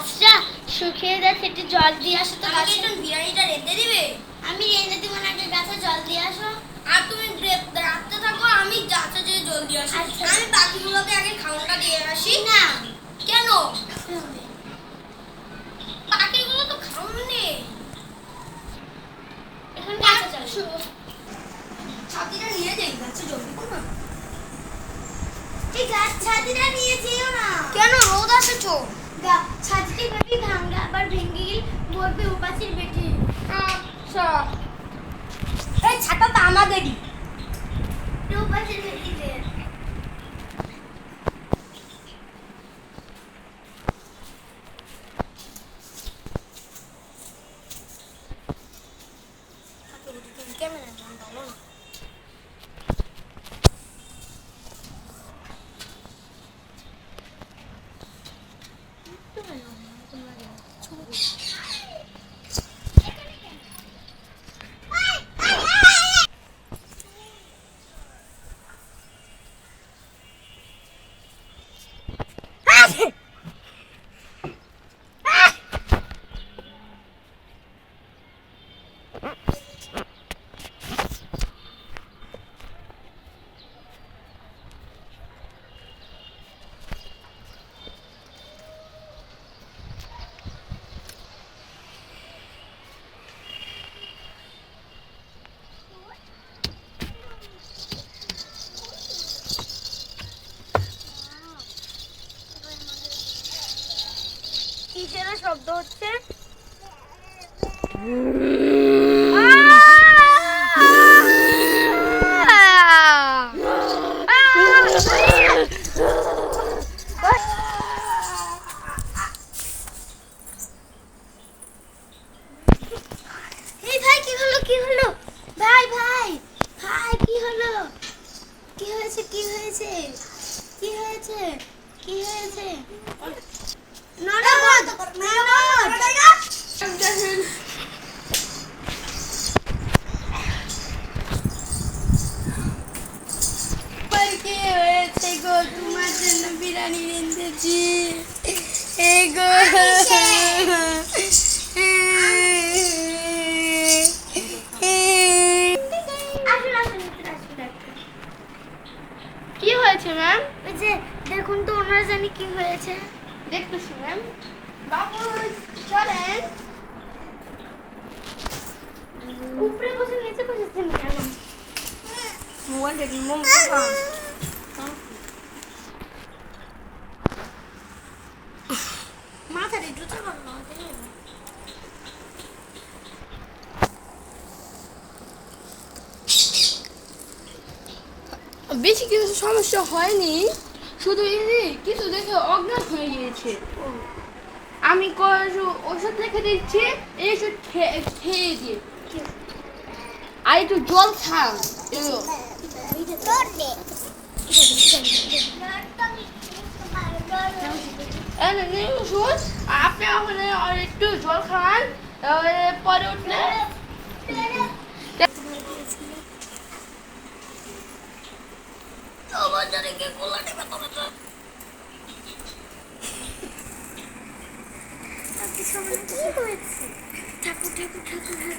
গাছটা শুকিয়ে যাচ্ছে, একটু জল দিয়ে আসো তো। গাছে একটু বিরিয়ানিটা রেঁধে দিবে। আমি রেঁধে দিব না, একটা গাছে জল দিয়ে আসো। আর তুমি রাখতে থাকো, আমি গাছে যেয়ে জল দিয়ে আসি। আচ্ছা। আমি পাখিগুলোকে আগে খাওয়াটা দিয়ে আসি। না কেন? পাখিগুলো তো খাওয়ানো নেই। এখন গাছে চলো। ছাতিটা নিয়ে যাই, গাছে জলদি করো। এই গাছ ছাতিটা নিয়ে যেও না। কেন? রোদ আছে তো। ছাতিটা ভাবি ভাঙা, আবার ভেঙে গেলে বলবে উপাসের বেটি। আচ্ছা, এই ছাতা তো আমাদেরই। উপাসের বেটিদের। ক্যামেরা ভালো না। কিসের শব্দ হচ্ছে? এই ভাই, কি হলো? কি হলো ভাই? ভাই ভাই, কি হলো? কি হয়েছে? কি হয়েছে? কি হয়েছে? কি হয়েছে? ননদ, ননদ। কি হয়েছে গো? তোমার জন্য বিরিয়ানি রেঁধেছি। এই গো, আসুন, আসুন, ভিতরে আসুন, ডাক্তার। কি হয়েছে ম্যাম? ওই যে দেখুন তো, ওনার জানি কি হয়েছে। দেখতেছি ম্যাম। বাবু চলেন। উপরে বসে, নিচে বসেছেন কেন? মোবাইল দেখি, মাথাটা একটু চাপানো না, বেশি কিছু সমস্যা হয়নি, শুধু কিছু দেখে অজ্ঞান হয়ে গিয়েছে। আমি ওষুধ রেখে দিচ্ছি, এই ওষুধ খেয়ে দিয়ে আর একটু জল খান। ওষুধ আপনি ওখানে আর একটু জল খান, পরে উঠলে কি হয়েছে? ঠাকুর, ঠাকুর, ঠাকুর, জোরে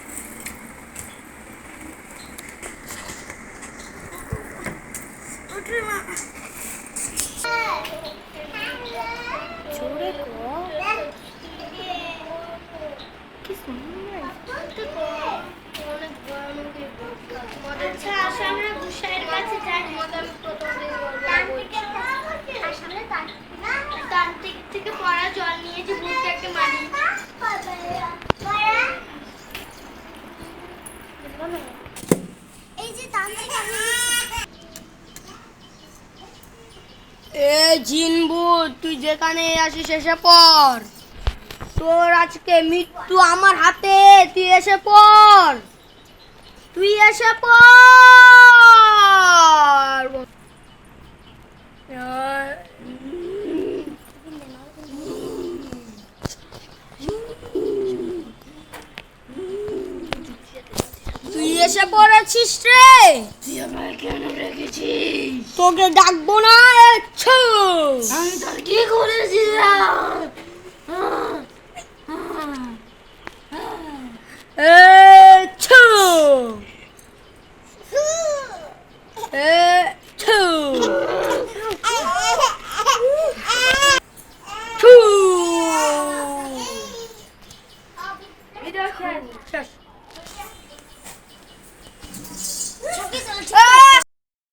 আচ্ছা, আসো আমরা গুসাইয়ের কাছে যাই। তান্ত্রিক থেকে পড়া জল নিয়ে যে বুকে একটা মারি। এই যে তান্ত্রিক, এ জিনবুত, তুই যেখানে আসিস এসে পড়। তোর আজকে মৃত্যু আমার হাতে, তুই এসে পড়, তুই এসে পড়। তুই এসে পড়েছিস রে। তুই আমার কেন রেখেছিস? তোকে ডাকবো না। আমি তোর কি করেছিলাম?